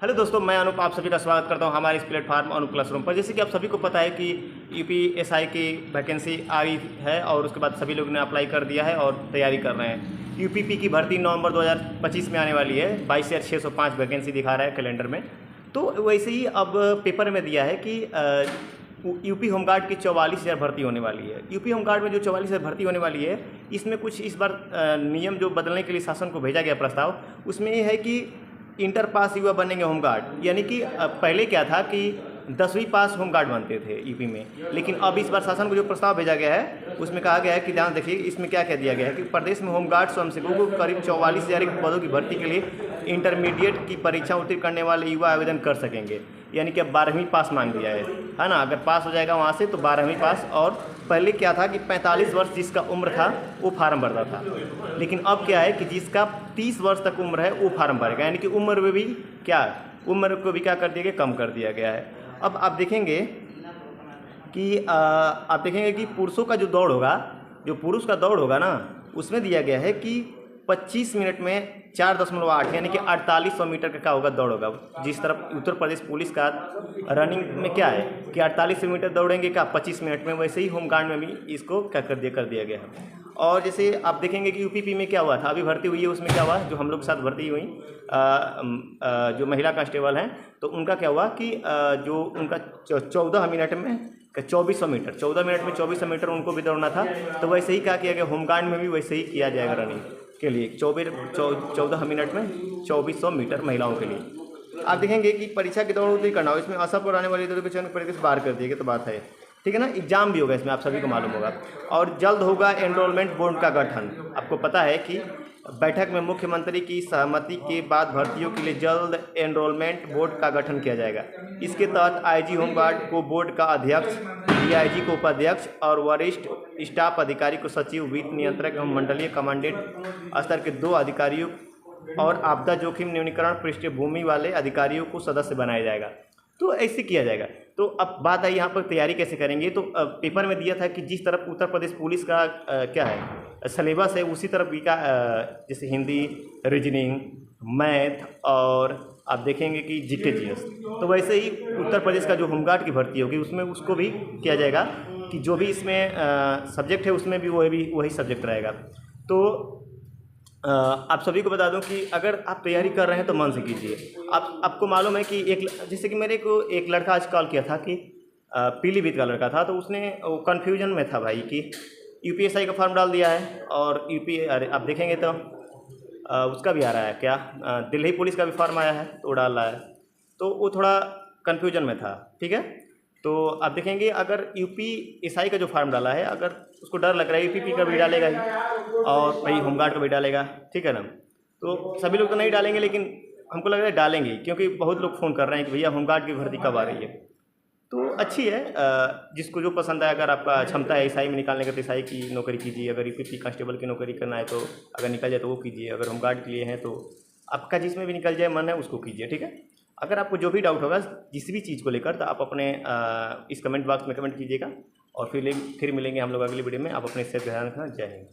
Hello दोस्तों, मैं अनूप आप सभी का स्वागत करता हूं हमारे इस प्लेटफॉर्म अनूप क्लासरूम पर। जैसे कि आप सभी को पता है कि यूपीएसआई की वैकेंसी आई है और उसके बाद सभी लोग ने अप्लाई कर दिया है और तैयारी कर रहे हैं। यूपीपी की भर्ती नवंबर 2025 में आने वाली है। 22,605 वैकेंसी दिखा रहा है कैलेंडर में। तो वैसे ही अब पेपर में दिया है कि यूपी होमगार्ड की 44,000 भर्ती होने वाली है। यूपी होमगार्ड में जो 44,000 भर्ती होने वाली है, इसमें कुछ इस बार नियम जो बदलने के लिए शासन को भेजा गया प्रस्ताव, उसमें ये है कि इंटर पास युवा बनेंगे होमगार्ड। यानी कि पहले क्या था कि 10वीं पास होमगार्ड बनते थे यूपी में, लेकिन अब इस बार शासन को जो प्रस्ताव भेजा गया है उसमें कहा गया है कि ध्यान देखिए, इसमें क्या क्या दिया गया है कि प्रदेश में होमगार्ड स्वयंसेवकों को करीब 44,000 पदों की भर्ती के लिए इंटरमीडिएट की परीक्षा उत्तीर्ण करने वाले युवा आवेदन कर सकेंगे। यानी कि अब 12वीं पास मांग दिया है ना। अगर पास हो जाएगा वहाँ से तो 12वीं पास। और पहले क्या था कि 45 वर्ष जिसका उम्र था वो फार्म भरता था, लेकिन अब क्या है कि जिसका 30 वर्ष तक उम्र है वो फार्म भरेगा। यानी कि उम्र में भी उम्र को भी क्या कर दिया गया, कम कर दिया गया है। अब आप देखेंगे कि पुरुषों का जो दौड़ होगा, जो पुरुष का दौड़ होगा ना, उसमें दिया गया है कि 25 मिनट में 4.8 यानी कि 4800 मीटर का होगा दौड़ होगा। जिस तरफ उत्तर प्रदेश पुलिस का रनिंग में क्या है कि 48 मीटर दौड़ेंगे क्या 25 मिनट में, वैसे ही होमगार्ड में भी इसको क्या कर दिया गया है। और जैसे आप देखेंगे कि यूपीपी में क्या हुआ था, अभी भर्ती हुई है, उसमें क्या हुआ, जो हम लोग के साथ भर्ती हुई जो महिला कांस्टेबल हैं, तो उनका क्या हुआ कि जो उनका 14 मिनट में 2400 मीटर 14 मिनट में 2400 मीटर उनको भी दौड़ना था। तो वैसे ही क्या किया गया, होमगार्ड में भी वैसे ही किया जाएगा रनिंग के लिए 14 मिनट में 2400 मीटर महिलाओं के लिए। आप देखेंगे कि परीक्षा की दौड़ नहीं करना हो, इसमें असफ और आने वाली दौड़ के चयन परीक्षा से बाहर कर दिए, तो बात है, ठीक है ना। एग्जाम भी होगा इसमें, आप सभी को मालूम होगा। और जल्द होगा एनरोलमेंट बोर्ड का गठन। आपको पता है कि बैठक में मुख्यमंत्री की सहमति के बाद भर्तियों के लिए जल्द एनरोलमेंट बोर्ड का गठन किया जाएगा। इसके तहत आईजी होमगार्ड को बोर्ड का अध्यक्ष, डीआईजी को उपाध्यक्ष और वरिष्ठ स्टाफ अधिकारी को सचिव, वित्त नियंत्रक एवं मंडलीय कमांडेंट स्तर के 2 अधिकारियों और आपदा जोखिम न्यूनीकरण पृष्ठभूमि वाले अधिकारियों को सदस्य बनाया जाएगा। तो ऐसे किया जाएगा। तो अब बात आई यहाँ पर तैयारी कैसे करेंगे। तो पेपर में दिया था कि जिस तरफ उत्तर प्रदेश पुलिस का क्या है सिलेबस है, उसी तरफ भी का जैसे हिंदी, रीजनिंग, मैथ और आप देखेंगे कि जीके जीएस, तो वैसे ही उत्तर प्रदेश का जो होमगार्ड की भर्ती होगी उसमें उसको भी किया जाएगा कि जो भी इसमें सब्जेक्ट है उसमें भी वही सब्जेक्ट रहेगा। तो आप सभी को बता दूं कि अगर आप तैयारी कर रहे हैं तो मन से कीजिए। आपको मालूम है कि जैसे कि मेरे को एक लड़का आज कॉल किया था कि पीलीभीत का लड़का था, तो उसने कन्फ्यूजन में था भाई कि यूपीएसआई का फॉर्म डाल दिया है और अरे आप देखेंगे तो उसका भी आ रहा है क्या, दिल्ली पुलिस का भी फॉर्म आया है तो वो डाल रहा है, तो वो थोड़ा कन्फ्यूजन में था, ठीक है। तो आप देखेंगे अगर यूपीएसआई का जो फॉर्म डाला है, अगर उसको डर लग रहा है यूपीपी का भी डालेगा ही और भाई होमगार्ड का भी डालेगा, ठीक है ना। तो सभी लोग तो नहीं डालेंगे, लेकिन हमको लग रहा है डालेंगे, क्योंकि बहुत लोग फ़ोन कर रहे हैं कि भैया होमगार्ड की भर्ती कब आ रही है। तो अच्छी है, जिसको जो पसंद है, अगर आपका क्षमता है ईसाई में निकालने का तो ईसाई की नौकरी कीजिए। अगर यूपीपी कांस्टेबल की नौकरी करना है तो अगर निकल जाए तो वो कीजिए। अगर होमगार्ड के लिए हैं तो आपका जिसमें भी निकल जाए मन है उसको कीजिए, ठीक है। अगर आपको जो भी डाउट होगा जिस भी चीज़ को लेकर, तो आप अपने इस कमेंट बॉक्स में कमेंट कीजिएगा और फिर मिलेंगे हम लोग अगली वीडियो में। आप अपने सेहत ध्यान रखना। जय हिंद।